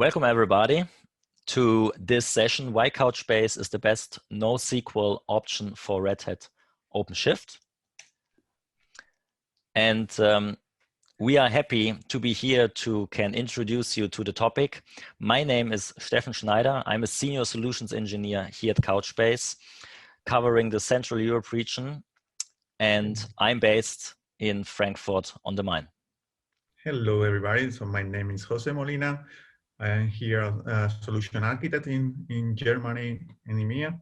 Welcome everybody to this session, why Couchbase is the best NoSQL option for Red Hat OpenShift. And we are happy to be here to can introduce you to the topic. My name is Steffen Schneider. I'm a senior solutions engineer here at Couchbase, covering the Central Europe region, and I'm based in Frankfurt on the Main. Hello everybody, so my name is Jose Molina. I'm here as a solution architect in Germany and EMEA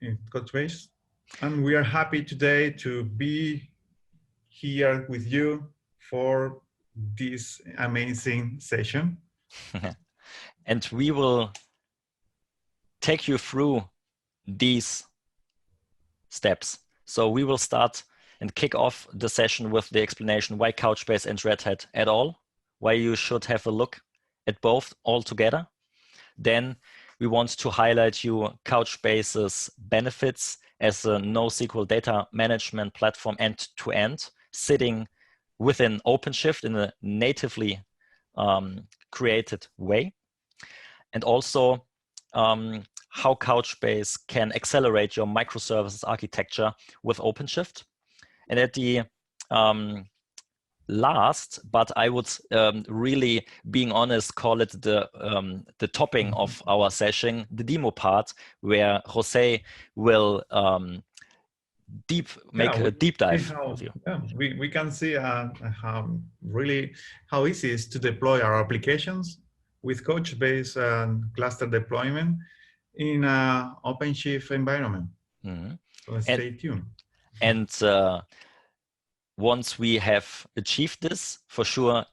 in Couchbase. And we are happy today to be here with you for this amazing session. And we will take you through these steps. So we will start and kick off the session with the explanation why Couchbase and Red Hat at all, why you should have a look at both all together. Then we want to highlight you Couchbase's benefits as a NoSQL data management platform end-to-end, sitting within OpenShift in a natively created way. And also how Couchbase can accelerate your microservices architecture with OpenShift. And at the last, but I would really, being honest, call it the topping of our session, the demo part, where Jose will make a deep dive with you. Yeah, we can see how easy it is to deploy our applications with Couchbase and cluster deployment in an OpenShift environment. Mm-hmm. So stay tuned. And once we have achieved this, for sure,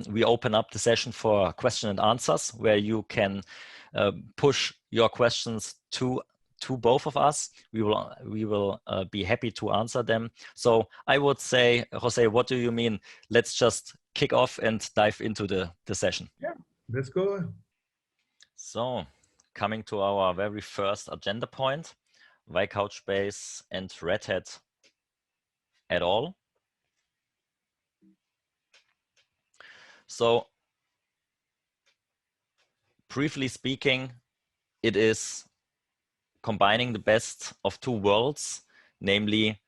we open up the session for question and answers, where you can push your questions to both of us. We will be happy to answer them. So I would say, Jose, what do you mean? Let's just kick off and dive into the session. Yeah, let's go. So coming to our very first agenda point, why Couchbase and Red Hat at all? So briefly speaking, it is combining the best of two worlds, namely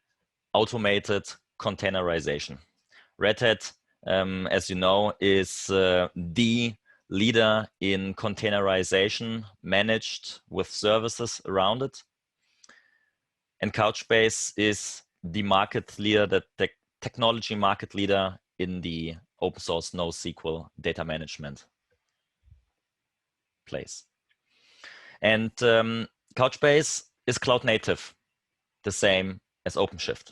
automated containerization. Red Hat, as you know, is the leader in containerization managed with services around it. And Couchbase is the market leader, the technology market leader in the open source NoSQL data management place. And Couchbase is cloud native, the same as OpenShift,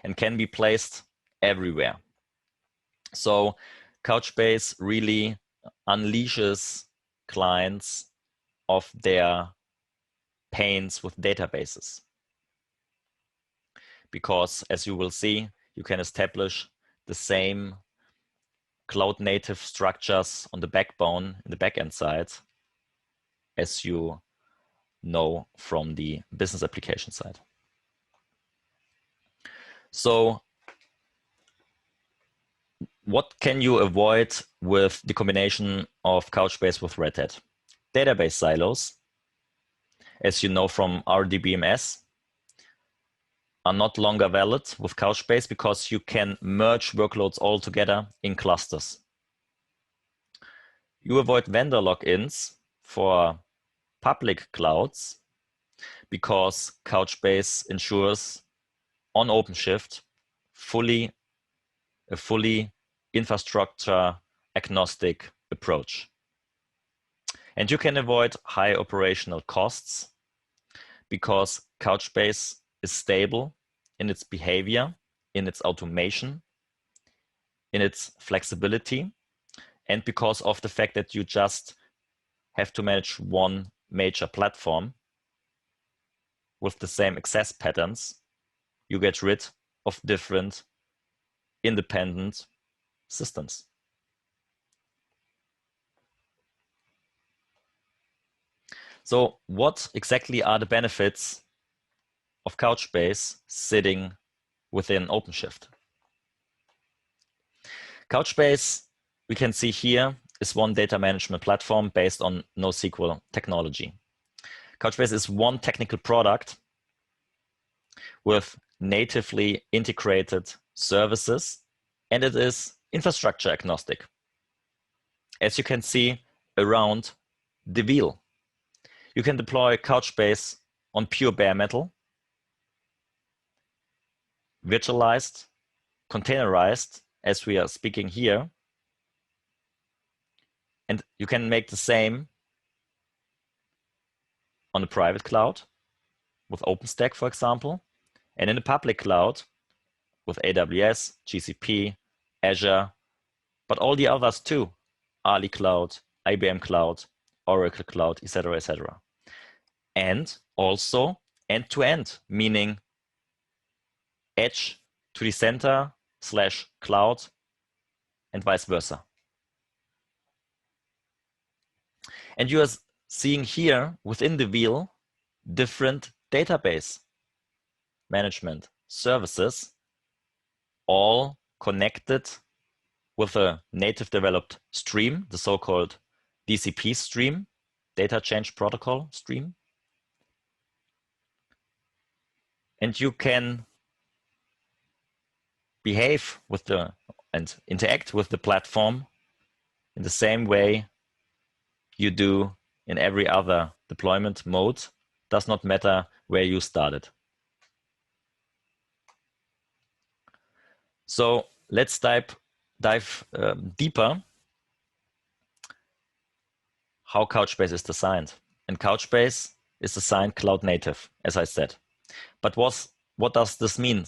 and can be placed everywhere. So Couchbase really unleashes clients of their pains with databases. Because as you will see, you can establish the same cloud native structures on the backbone in the backend side as you know from the business application side. So what can you avoid with the combination of Couchbase with Red Hat? Database silos, as you know from RDBMS, are not longer valid with Couchbase because you can merge workloads all together in clusters. You avoid vendor logins for public clouds because Couchbase ensures on OpenShift a fully infrastructure agnostic approach. And you can avoid high operational costs because Couchbase is stable in its behavior, in its automation, in its flexibility, and because of the fact that you just have to manage one major platform with the same access patterns, you get rid of different independent systems. So what exactly are the benefits of Couchbase sitting within OpenShift? Couchbase, we can see here, is one data management platform based on NoSQL technology. Couchbase is one technical product with natively integrated services, and it is infrastructure agnostic. As you can see around the wheel, you can deploy Couchbase on pure bare metal, virtualized, containerized, as we are speaking here. And you can make the same on a private cloud with OpenStack, for example, and in the public cloud with AWS, GCP, Azure, but all the others too, Ali Cloud, IBM Cloud, Oracle Cloud, etc., etc. And also end-to-end, meaning edge to the center / cloud and vice versa. And you are seeing here within the wheel different database management services, all connected with a native developed stream, the so-called DCP stream, data change protocol stream. And you can behave with and interact with the platform in the same way you do in every other deployment mode. Does not matter where you started. So let's dive deeper how Couchbase is designed. And Couchbase is designed cloud native, as I said. But what does this mean?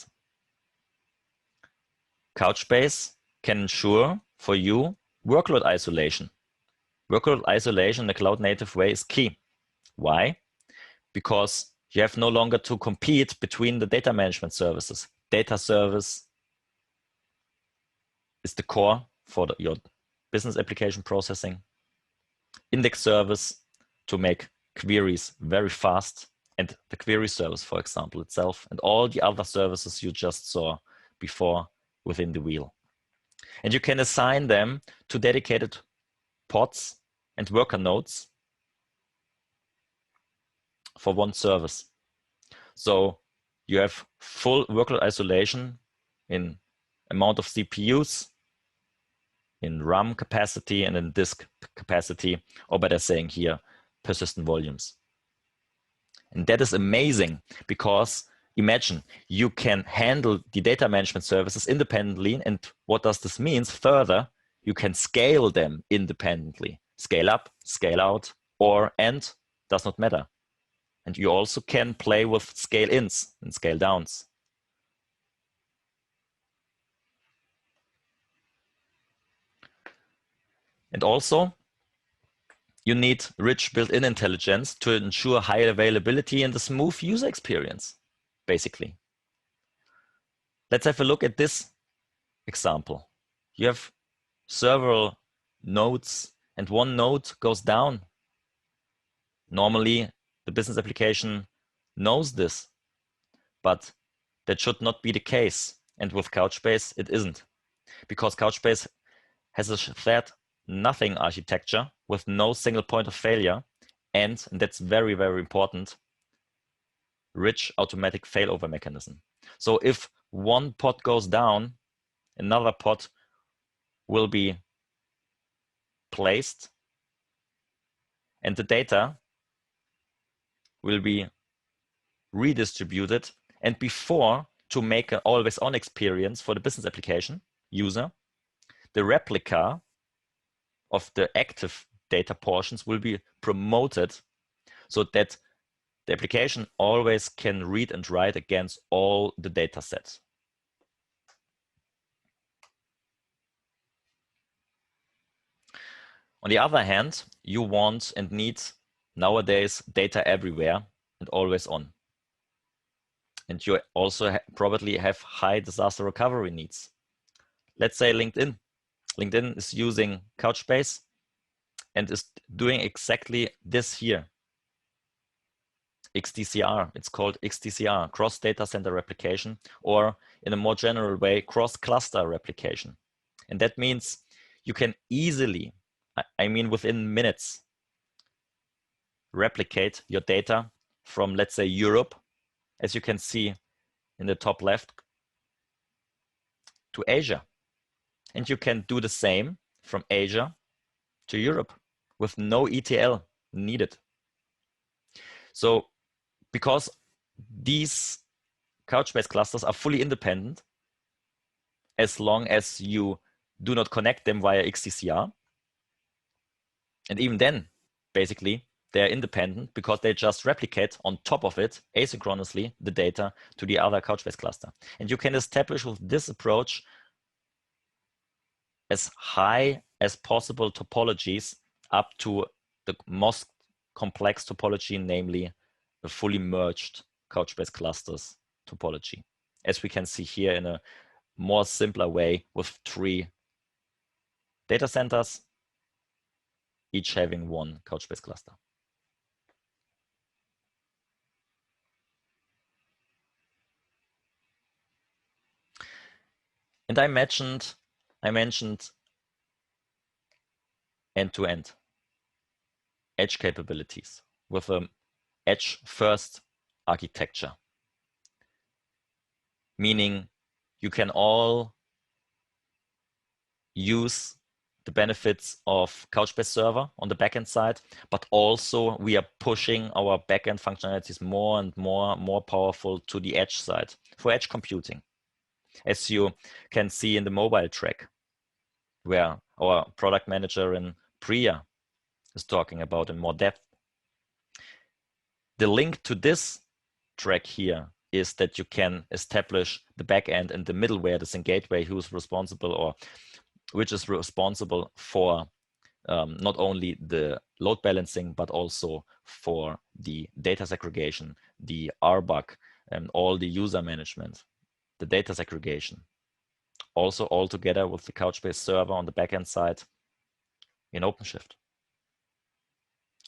Couchbase can ensure for you workload isolation. Workload isolation in a cloud native way is key. Why? Because you have no longer to compete between the data management services. Data service is the core for your business application processing. Index service to make queries very fast, and the query service, for example, itself, and all the other services you just saw before within the wheel. And you can assign them to dedicated pods and worker nodes for one service. So you have full workload isolation in amount of CPUs, in RAM capacity, and in disk capacity, or better saying here, persistent volumes. And that is amazing because imagine you can handle the data management services independently. And what does this mean? Further, you can scale them independently. Scale up, scale out, or and does not matter. And you also can play with scale ins and scale downs. And also, you need rich built-in intelligence to ensure high availability and a smooth user experience, basically. Let's have a look at this example. You have several nodes, and one node goes down. Normally, the business application knows this, but that should not be the case. And with Couchbase, it isn't, because Couchbase has a shared nothing architecture with no single point of failure, and that's very, very important, rich automatic failover mechanism. So if one pod goes down, another pod will be placed, and the data will be redistributed. And before, to make an always-on experience for the business application user, the replica of the active data portions will be promoted so that the application always can read and write against all the data sets. On the other hand, you want and need nowadays data everywhere and always on. And you also probably have high disaster recovery needs. Let's say LinkedIn. LinkedIn is using Couchbase and is doing exactly this here. XDCR, it's called XDCR, cross data center replication, or in a more general way, cross cluster replication. And that means you can easily I mean within minutes, replicate your data from, let's say, Europe, as you can see in the top left, to Asia. And you can do the same from Asia to Europe with no ETL needed. So because these Couchbase clusters are fully independent, as long as you do not connect them via XDCR. And even then, basically, they're independent because they just replicate on top of it asynchronously the data to the other Couchbase cluster. And you can establish with this approach as high as possible topologies up to the most complex topology, namely the fully merged Couchbase clusters topology, as we can see here in a more simpler way with 3 data centers, each having 1 Couchbase cluster. And I mentioned end-to-end edge capabilities with an edge-first architecture, meaning you can all use the benefits of Couchbase Server on the backend side, but also we are pushing our backend functionalities more and more powerful to the edge side for edge computing, as you can see in the mobile track, where our product manager in Priya is talking about in more depth. The link to this track here is that you can establish the backend and the middleware, the sync gateway, who's responsible or which is responsible for not only the load balancing, but also for the data segregation, the RBAC, and all the user management, the data segregation. Also all together with the Couchbase server on the backend side in OpenShift.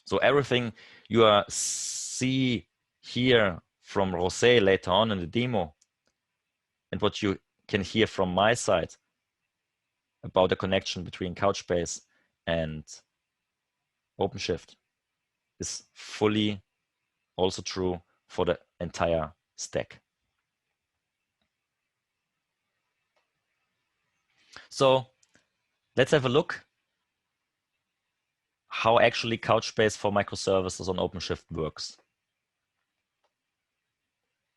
So everything you see here from Jose later on in the demo, and what you can hear from my side about the connection between Couchbase and OpenShift, is fully also true for the entire stack. So let's have a look how actually Couchbase for microservices on OpenShift works.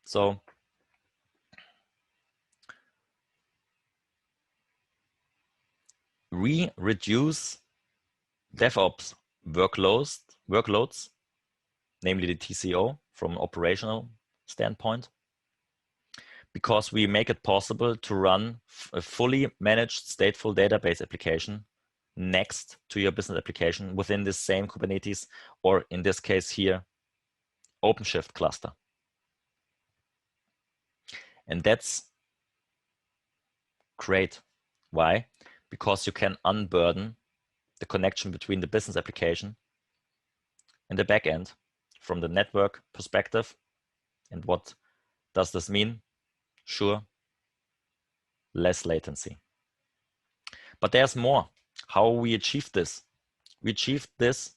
So we reduce DevOps workloads, namely the TCO from an operational standpoint, because we make it possible to run a fully managed stateful database application next to your business application within the same Kubernetes, or in this case here, OpenShift cluster. And that's great. Why? Because you can unburden the connection between the business application and the backend from the network perspective. And what does this mean? Sure, less latency. But there's more. How we achieve this? We achieved this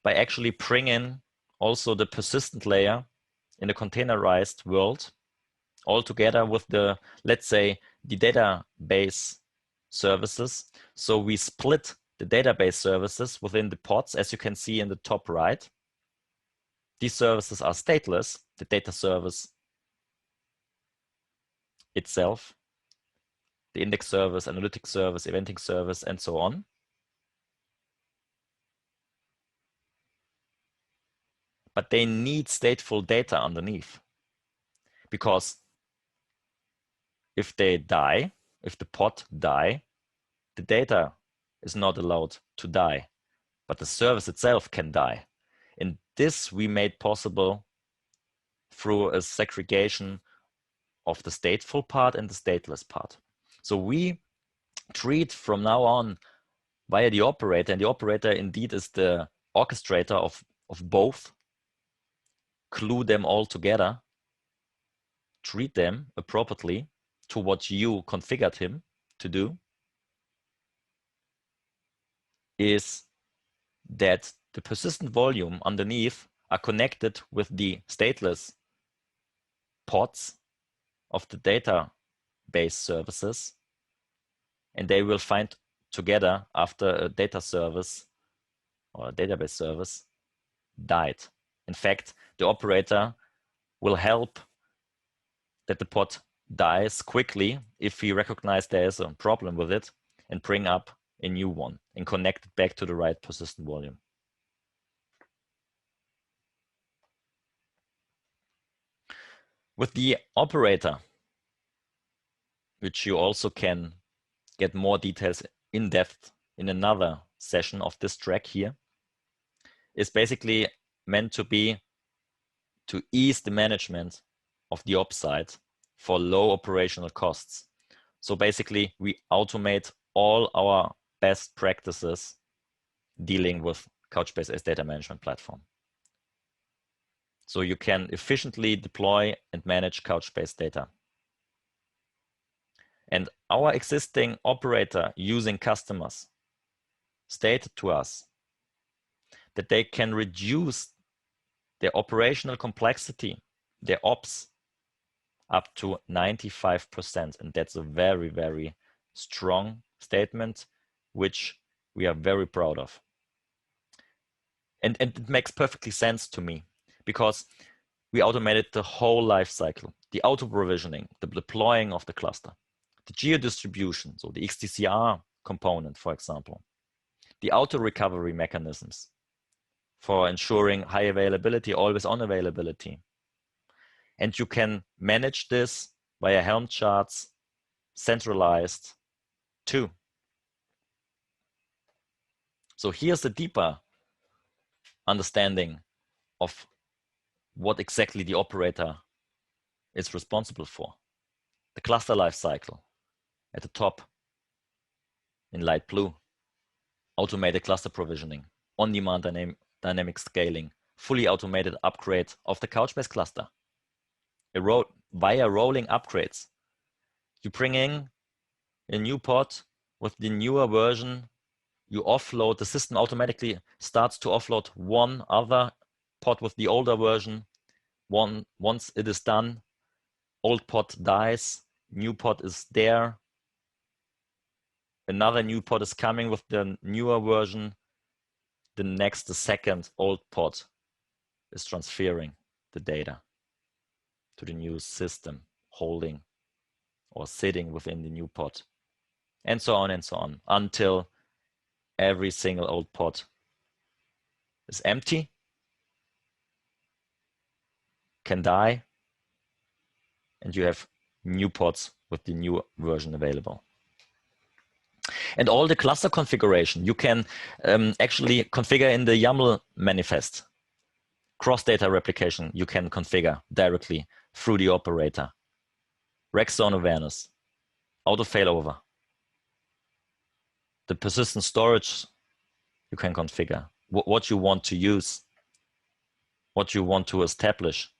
by actually bringing also the persistent layer in a containerized world all together with the, let's say, the database services. So we split the database services within the pods, as you can see in the top right. These services are stateless, the data service itself, the index service, analytics service, eventing service, and so on. But they need stateful data underneath, because if they die, if the pod die, the data is not allowed to die, but the service itself can die. And this we made possible through a segregation of the stateful part and the stateless part. So we treat from now on via the operator, and the operator indeed is the orchestrator of both, glue them all together, treat them appropriately to what you configured him to do. is that the persistent volume underneath are connected with the stateless pods of the database services, and they will find together after a data service or a database service died. In fact, the operator will help that the pod dies quickly if he recognizes there is a problem with it, and bring up a new one and connect it back to the right persistent volume. With the operator, which you also can get more details in depth in another session of this track here, is basically meant to be to ease the management of the ops side for low operational costs. So basically, we automate all our best practices dealing with Couchbase as data management platform. So you can efficiently deploy and manage Couchbase data. And our existing operator using customers stated to us that they can reduce their operational complexity, their ops, up to 95%. And that's a very, very strong statement, which we are very proud of. And it makes perfectly sense to me, because we automated the whole life cycle, the auto provisioning, the deploying of the cluster, the geo-distribution, so the XDCR component, for example, the auto recovery mechanisms for ensuring high availability, always on availability. And you can manage this via Helm charts, centralized too. So here's the deeper understanding of what exactly the operator is responsible for. The cluster lifecycle at the top in light blue, automated cluster provisioning, on-demand dynamic scaling, fully automated upgrade of the Couchbase cluster. Via rolling upgrades, you bring in a new pod with the newer version, you offload, the system automatically starts to offload one other pod with the older version. Once it is done, old pod dies, new pod is there, another new pod is coming with the newer version, the second old pod is transferring the data to the new system, holding or sitting within the new pod, and so on, until every single old pod is empty, can die, and you have new pods with the new version available. And all the cluster configuration you can actually configure in the YAML manifest. Cross-data replication you can configure directly through the operator. Rack zone awareness, auto failover. The persistent storage you can configure. What you want to use, what you want to establish.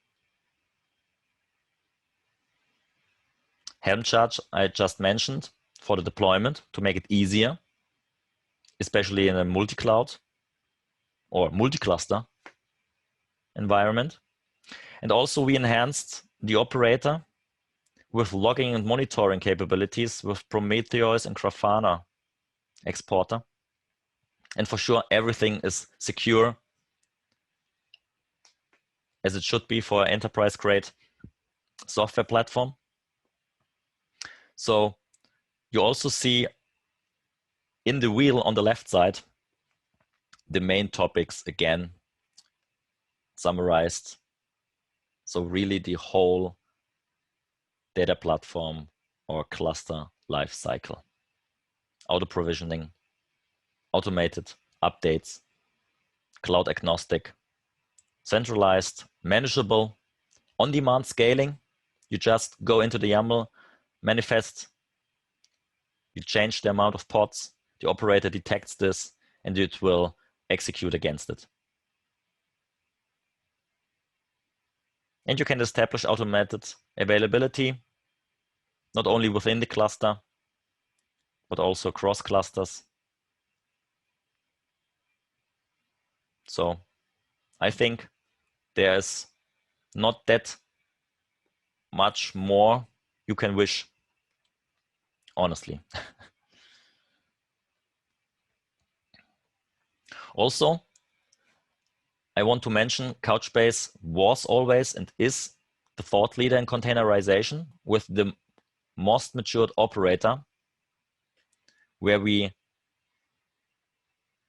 Helm chart I just mentioned for the deployment to make it easier, especially in a multi-cloud or multi-cluster environment. And also we enhanced the operator with logging and monitoring capabilities with Prometheus and Grafana exporter. And for sure, everything is secure, as it should be for an enterprise-grade software platform. So you also see in the wheel on the left side, the main topics again summarized. So really the whole data platform or cluster life cycle. Auto provisioning, automated updates, cloud agnostic, centralized, manageable, on-demand scaling. You just go into the YAML manifest, you change the amount of pods, the operator detects this, and it will execute against it. And you can establish automated availability, not only within the cluster, but also across clusters. So I think there's not that much more you can wish, honestly. Also, I want to mention Couchbase was always and is the thought leader in containerization with the most matured operator, where we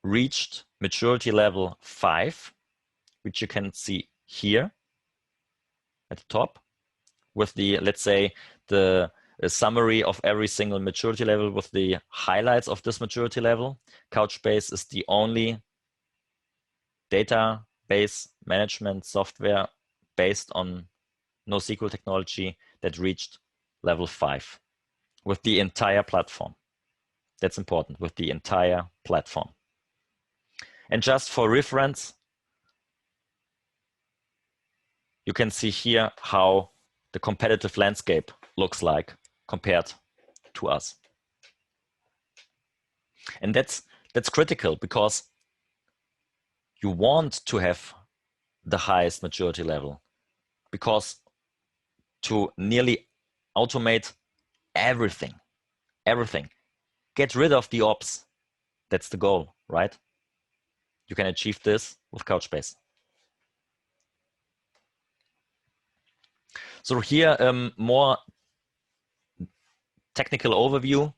reached maturity level 5, which you can see here at the top, with the, let's say, the summary of every single maturity level with the highlights of this maturity level. Couchbase is the only database management software based on NoSQL technology that reached level 5 with the entire platform. That's important, with the entire platform. And just for reference, you can see here how the competitive landscape looks like compared to us. And that's critical, because you want to have the highest maturity level, because to nearly automate everything, get rid of the ops, that's the goal, right? You can achieve this with Couchbase. So here, more technical overview,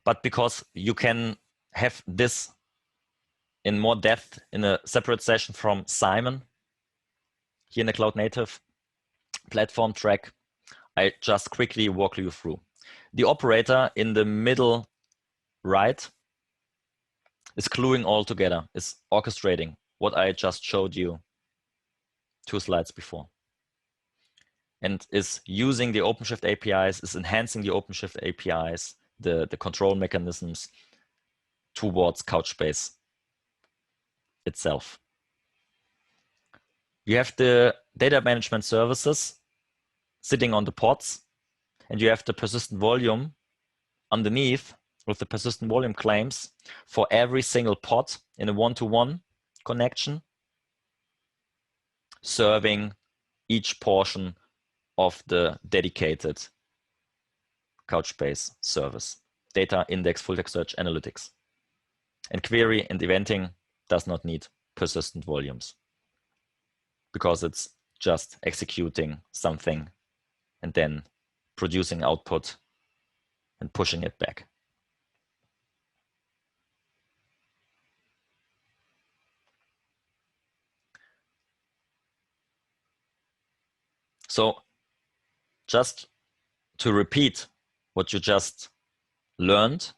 but because you can have this in more depth in a separate session from Simon here in the Cloud Native platform track, I just quickly walk you through. The operator in the middle right is gluing all together, is orchestrating what I just showed you 2 slides before, and is using the OpenShift APIs, is enhancing the OpenShift APIs, the control mechanisms towards Couchbase itself. You have the data management services sitting on the pods, and you have the persistent volume underneath with the persistent volume claims for every single pod in a one-to-one connection, serving each portion of the dedicated Couchbase service, data, index, full text search, analytics. And query and eventing does not need persistent volumes, because it's just executing something and then producing output and pushing it back. So just to repeat what you just learned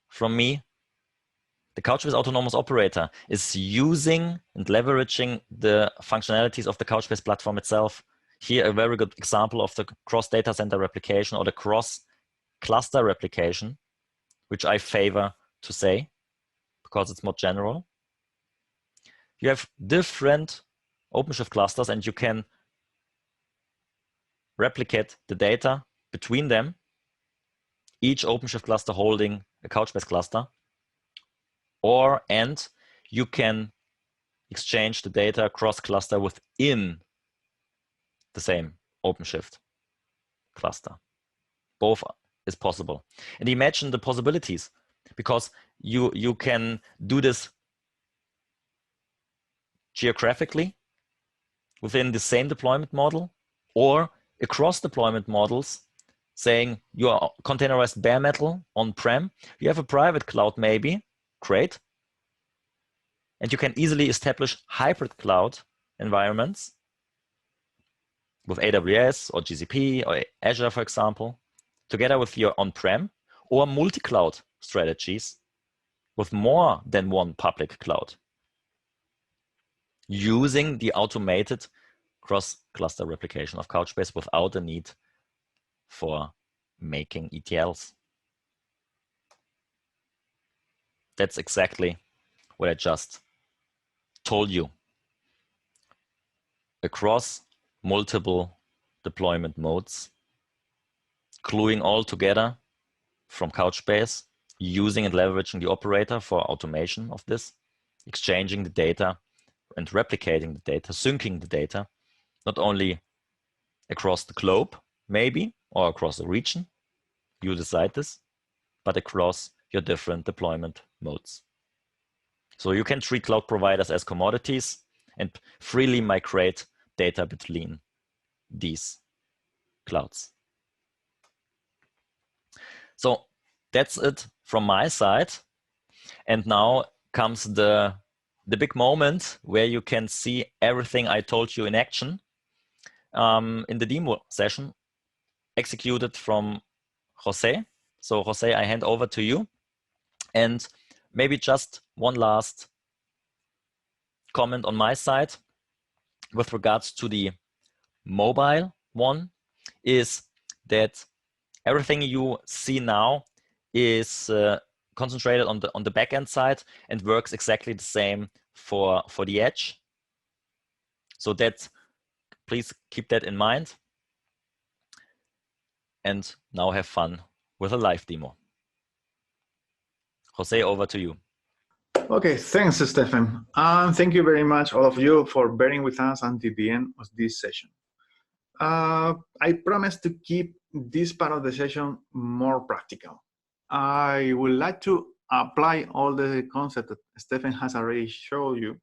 from me, the Couchbase Autonomous Operator is using and leveraging the functionalities of the Couchbase platform itself. Here, a very good example of the cross data center replication or the cross cluster replication, which I favor to say because it's more general. You have different OpenShift clusters, and you can replicate the data between them, each OpenShift cluster holding a Couchbase cluster, and you can exchange the data cross-cluster within the same OpenShift cluster. Both is possible. And imagine the possibilities, because you can do this geographically within the same deployment model, or across deployment models, saying you are containerized bare metal on-prem, you have a private cloud maybe, great. And you can easily establish hybrid cloud environments with AWS or GCP or Azure, for example, together with your on-prem, or multi-cloud strategies with more than one public cloud, using the automated cross-cluster replication of Couchbase without the need for making ETLs. That's exactly what I just told you. Across multiple deployment modes, gluing all together from Couchbase, using and leveraging the operator for automation of this, exchanging the data and replicating the data, syncing the data, not only across the globe, maybe, or across the region, you decide this, but across your different deployment modes. So you can treat cloud providers as commodities and freely migrate data between these clouds. So that's it from my side. And now comes the big moment where you can see everything I told you in action in the demo session executed from Jose. So Jose, I hand over to you. And maybe just one last comment on my side with regards to the mobile one is that everything you see now is concentrated on the backend side and works exactly the same for the edge. So that, please keep that in mind. And now have fun with a live demo. Jose, over to you. Okay, thanks, Stefan. Thank you very much, all of you, for bearing with us until the end of this session. I promise to keep this part of the session more practical. I would like to apply all the concepts that Stefan has already showed you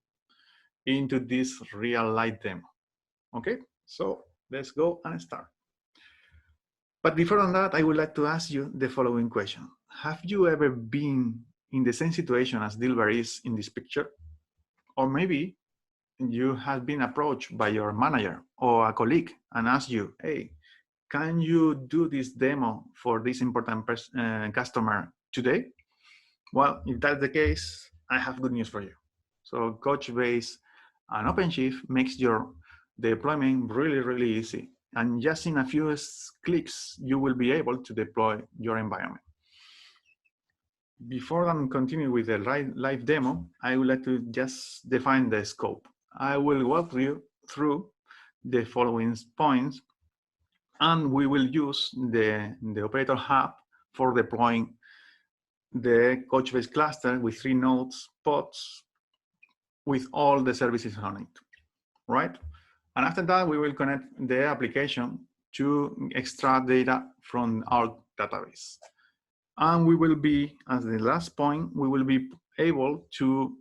into this real life demo. Okay, so let's go and start. But before that, I would like to ask you the following question. Have you ever been in the same situation as Dilber is in this picture? Or maybe you have been approached by your manager or a colleague and asked you, hey, can you do this demo for this important customer today? Well, if that's the case, I have good news for you. So Couchbase and OpenShift makes your deployment really, really easy. And just in a few clicks, you will be able to deploy your environment. Before I continue with the live demo, I would like to just define the scope. I will walk you through the following points, and we will use the Operator Hub for deploying the Couchbase cluster with 3 nodes, pods, with all the services on it, right? And after that, we will connect the application to extract data from our database. And we will be, as the last point, we will be able to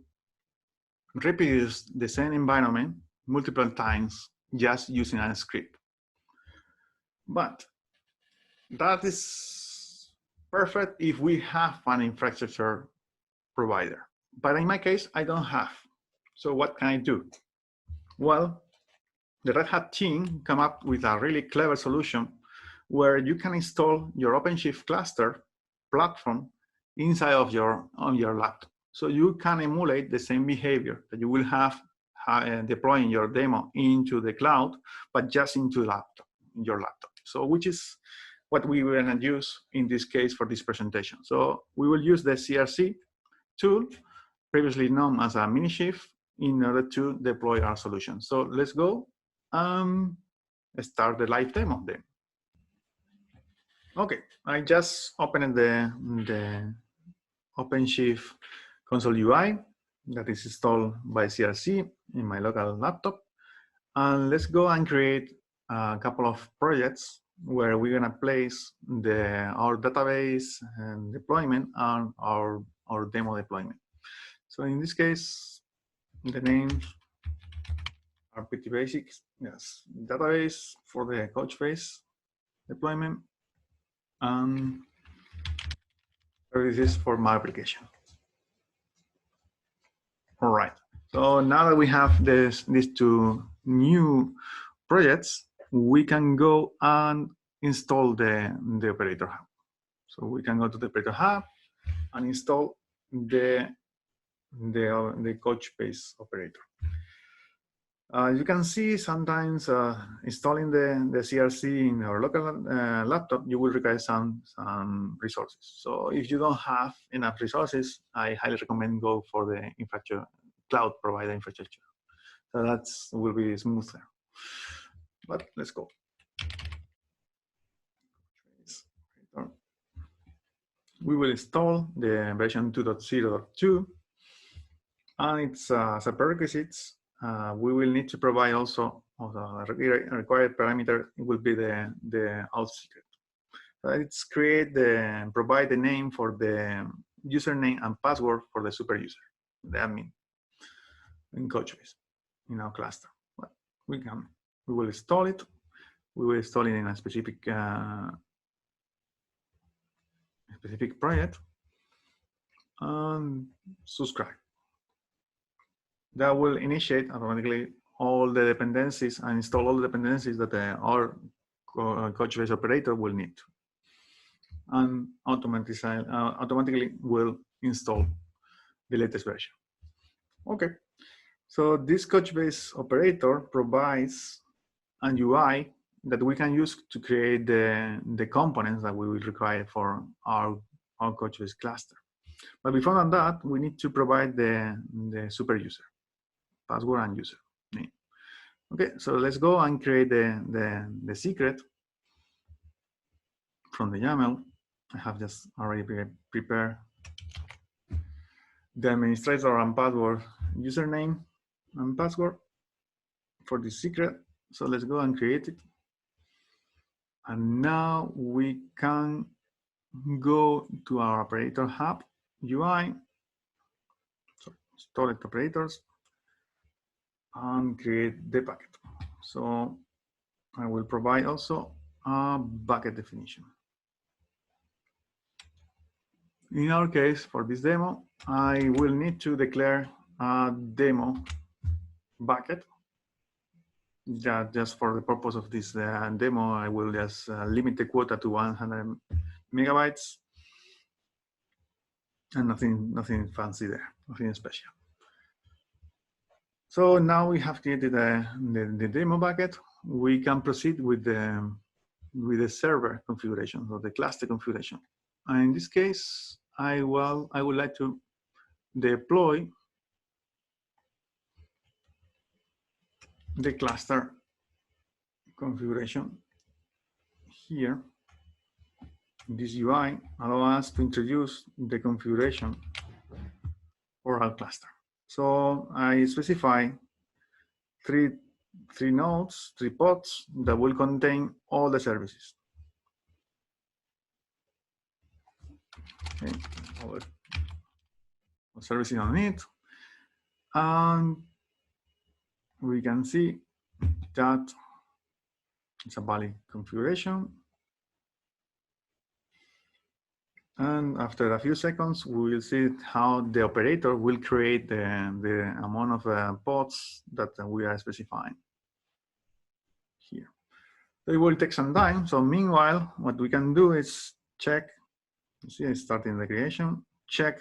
reproduce the same environment multiple times just using a script. But that is perfect if we have an infrastructure provider. But in my case, I don't have. So what can I do? Well, the Red Hat team came up with a really clever solution where you can install your OpenShift cluster platform inside of your laptop. So you can emulate the same behavior that you will have deploying your demo into the cloud, but just into your laptop. So which is what we will use in this case for this presentation. So we will use the CRC tool, previously known as a Minishift, in order to deploy our solution. So let's go start the live demo then. Okay, I just opened the OpenShift console UI that is installed by CRC in my local laptop. And let's go and create a couple of projects where we're gonna place our database and deployment and our demo deployment. So in this case, the names are pretty basic. Yes, database for the Couchbase deployment and services for my application. All right. So now that we have these 2 new projects, we can go and install the Operator Hub. So we can go to the Operator Hub and install the Couchbase Operator. You can see sometimes installing the CRC in our local laptop, you will require some resources. So if you don't have enough resources, I highly recommend go for the cloud provider infrastructure. So that will be smoother. But let's go. We will install the version 2.0.2, And it's as a prerequisite, we will need to provide also a required parameter. It will be the out secret. It's provide the name for the username and password for the super user, the admin in Couchbase in our cluster. Well, we will install it. We will install it in a specific project and subscribe. That will initiate automatically all the dependencies and install all the dependencies that our Couchbase operator will need, and automatically will install the latest version. Okay, so this Couchbase operator provides an UI that we can use to create the components that we will require for our Couchbase cluster. But before that, we need to provide the super user, password and user name. Okay, so let's go and create the secret from the YAML. I have just already prepared the administrator and password username and password for the secret. So let's go and create it. And now we can go to our operator hub UI, so install it operators, and create the bucket. So I will provide also a bucket definition. In our case, for this demo, I will need to declare a demo bucket. Just for the purpose of this demo, I will just limit the quota to 100 megabytes, and nothing fancy there, nothing special. So now we have created the demo bucket. We can proceed with the server configuration, or the cluster configuration. And in this case, I would like to deploy the cluster configuration here. This UI allows us to introduce the configuration for our cluster. So I specify three nodes, 3 pods that will contain all the services. Okay, all the services on it, and we can see that it's a valid configuration. And after a few seconds, we will see how the operator will create the amount of pods that we are specifying here. So it will take some time. So meanwhile, what we can do is check, you see, starting the creation, check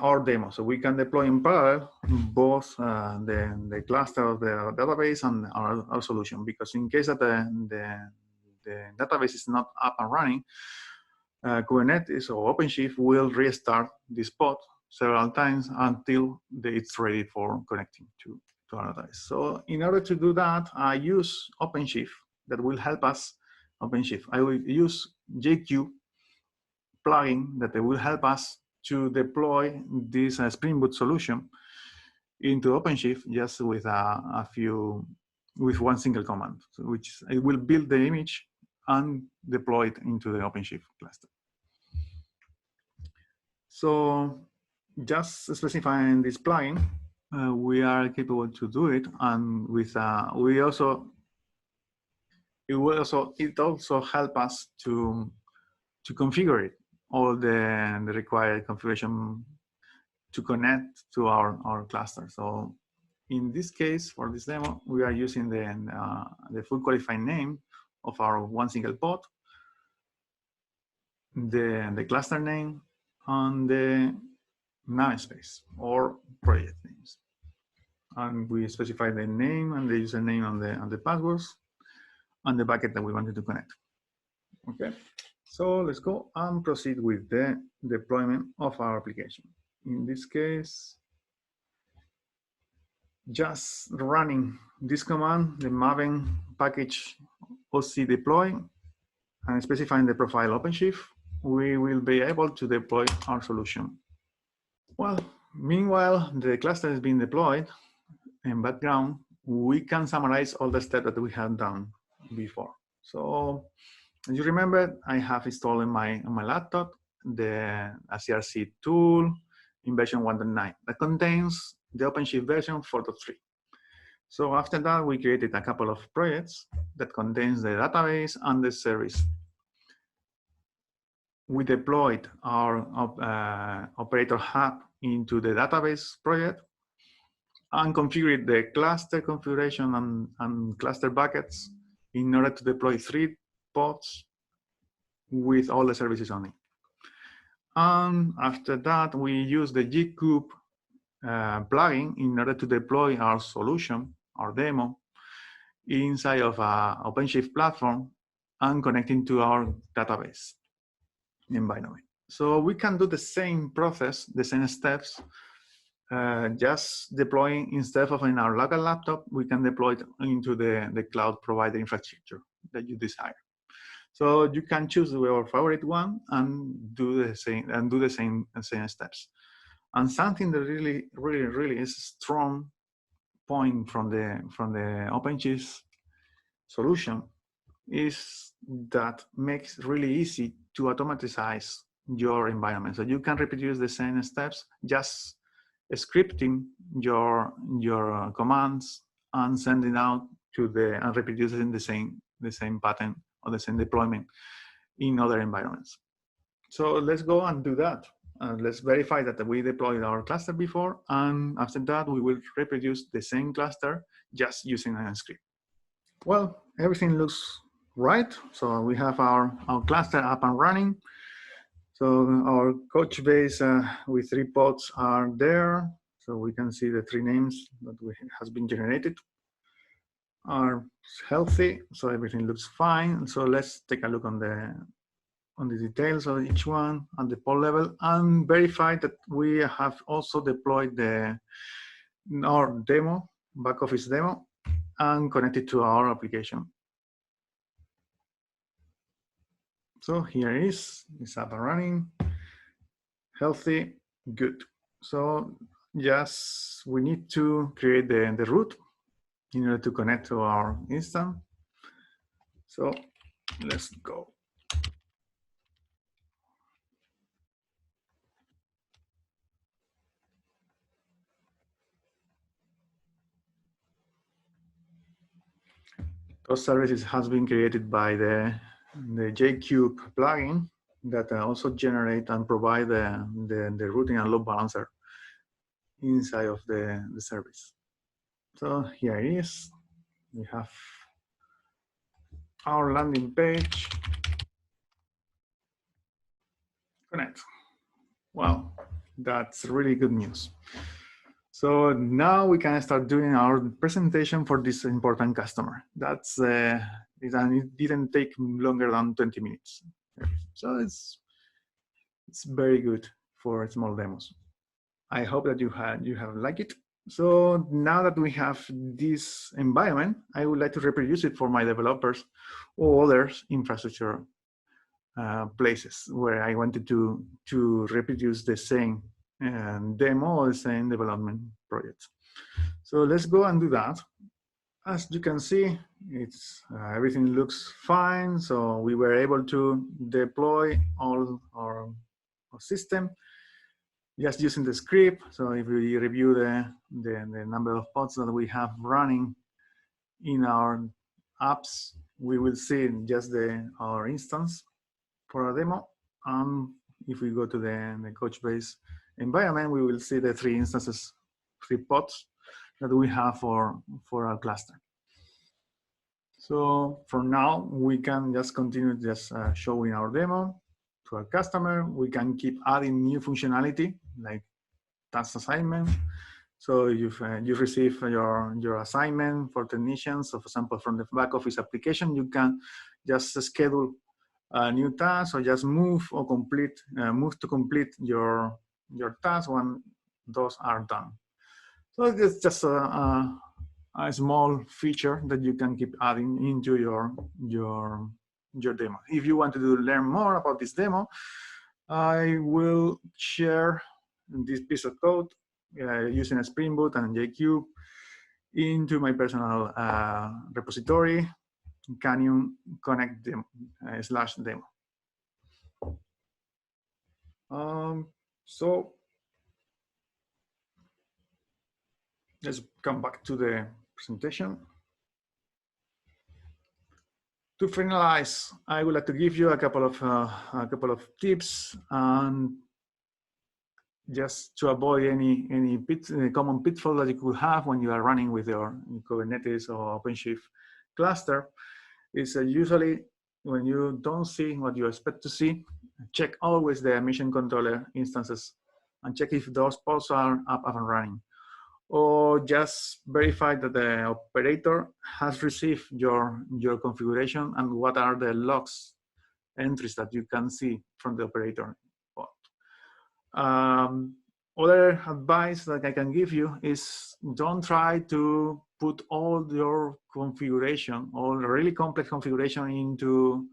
our demo. So we can deploy in parallel both the cluster of the database and our solution, because in case that the database is not up and running, Kubernetes or OpenShift will restart this pod several times until it's ready for connecting to our database. So in order to do that, I use OpenShift that will help us. OpenShift. I will use JQ plugin that will help us to deploy this Spring Boot solution into OpenShift just with with one single command, which it will build the image and deploy it into the OpenShift cluster. So just specifying this plugin, we are capable to do it, and with it also help us to configure it, all the required configuration to connect to our cluster. So in this case, for this demo, we are using the full qualified name of our one single pod, the cluster name, and the namespace or project names. And we specify the name and the username and the passwords and the bucket that we wanted to connect. Okay, so let's go and proceed with the deployment of our application. In this case, just running this command, the maven package OC deploy, and specifying the profile OpenShift, we will be able to deploy our solution. Well, Meanwhile, the cluster is being deployed in background. We can summarize all the steps that we have done before. So as you remember, I have installed on my laptop the CRC tool in version 1.9 that contains the OpenShift version 4.3. So after that, we created a couple of projects that contains the database and the service. We deployed our operator hub into the database project and configured the cluster configuration and cluster buckets in order to deploy 3 pods with all the services on it. And after that, we use the gkube plugin in order to deploy our solution, our demo, inside of an OpenShift platform and connecting to our database environment. So we can do the same process, the same steps, just deploying instead of in our local laptop, we can deploy it into the cloud provider infrastructure that you desire. So you can choose your favorite one and do the same steps. And something that really is a strong point from the OpenShift solution is that makes really easy to automatize your environment. So you can reproduce the same steps, just scripting your commands and sending out to and reproducing the same pattern or the same deployment in other environments. So let's go and do that. Let's verify that we deployed our cluster before, and after that we will reproduce the same cluster just using a script. Well, everything looks right. So we have our cluster up and running. So our Couchbase with 3 pods are there. So we can see the 3 names that has been generated are healthy. So everything looks fine. So let's take a look on the details of each one at the pod level and verify that we have also deployed our demo, back office demo, and connected to our application. So here it is, it's up and running, healthy, good. So yes, we need to create the root in order to connect to our instance. So let's go. Those services has been created by the gkube plugin that also generate and provide the routing and load balancer inside of the service. So here it is. We have our landing page. Connect. Wow, that's really good news. So now we can start doing our presentation for this important customer. That's it didn't take longer than 20 minutes. So it's very good for small demos. I hope that you have liked it. So now that we have this environment, I would like to reproduce it for my developers or other infrastructure places where I wanted to reproduce the same demo or the same development project. So let's go and do that. As you can see, it's everything looks fine. So we were able to deploy all our system just using the script. So if we review the number of pods that we have running in our apps, we will see just our instance for a demo. If we go to the Couchbase environment, we will see the 3 instances, 3 pods that we have for our cluster. So for now, we can just continue just showing our demo to our customer. We can keep adding new functionality like task assignment. So if you receive your assignment for technicians, so for example, from the back office application, you can just schedule a new task or just move to complete your task when those are done. So it's just a small feature that you can keep adding into your demo. If you want to learn more about this demo, I will share this piece of code using a Spring Boot and JCube into my personal repository, Canyon Connect demo, /demo. So let's come back to the presentation. To finalize, I would like to give you a couple of tips, and just to avoid any common pitfall that you could have when you are running with your Kubernetes or OpenShift cluster. Is usually when you don't see what you expect to see, check always the mission controller instances and check if those pods are up and running. Or just verify that the operator has received your configuration and what are the logs entries that you can see from the operator pod. Other advice that I can give you is don't try to put all your configuration, all really complex configuration into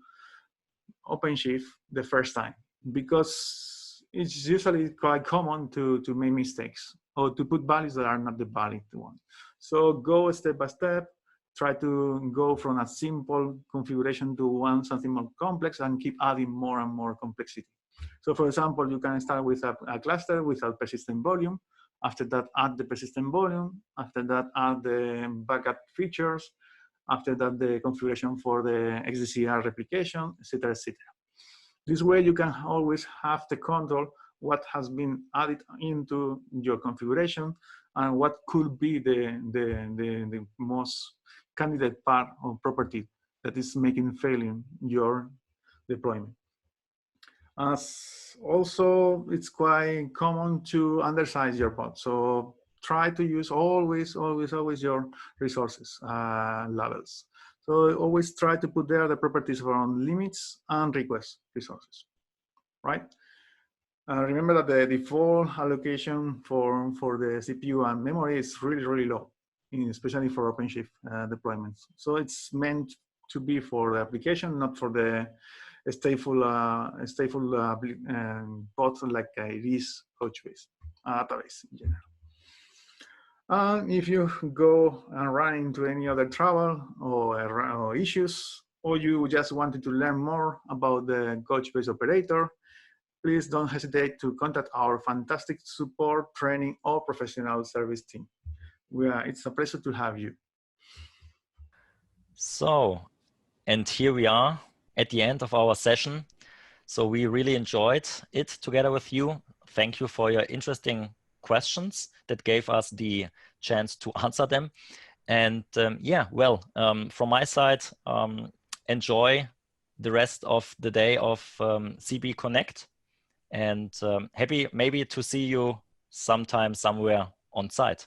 OpenShift the first time, because it's usually quite common to make mistakes or to put values that are not the valid one. So go step by step, try to go from a simple configuration to something more complex and keep adding more and more complexity. So for example, you can start with a cluster without persistent volume. After that, add the persistent volume. After that, add the backup features. After that, the configuration for the XDCR replication, etc., etc. This way, you can always have the control what has been added into your configuration and what could be the most candidate part or property that is failing your deployment. As also, it's quite common to undersize your pod. So try to use always your resources levels. So always try to put there the properties around limits and request resources, right? Remember that the default allocation for the CPU and memory is really low, especially for OpenShift deployments. So it's meant to be for the application, not for the stateful pods like it is Couchbase database in general. And if you go and run into any other trouble or issues, or you just wanted to learn more about the Couchbase operator, please don't hesitate to contact our fantastic support, training, or professional service team. It's a pleasure to have you. So, and here we are at the end of our session. So we really enjoyed it together with you. Thank you for your interesting questions that gave us the chance to answer them. And yeah, well, from my side, enjoy the rest of the day of CB Connect, and happy maybe to see you sometime somewhere on site.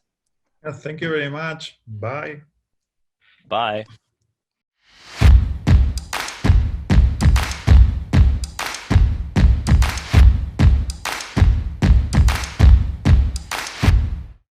Thank you very much. Bye. Bye.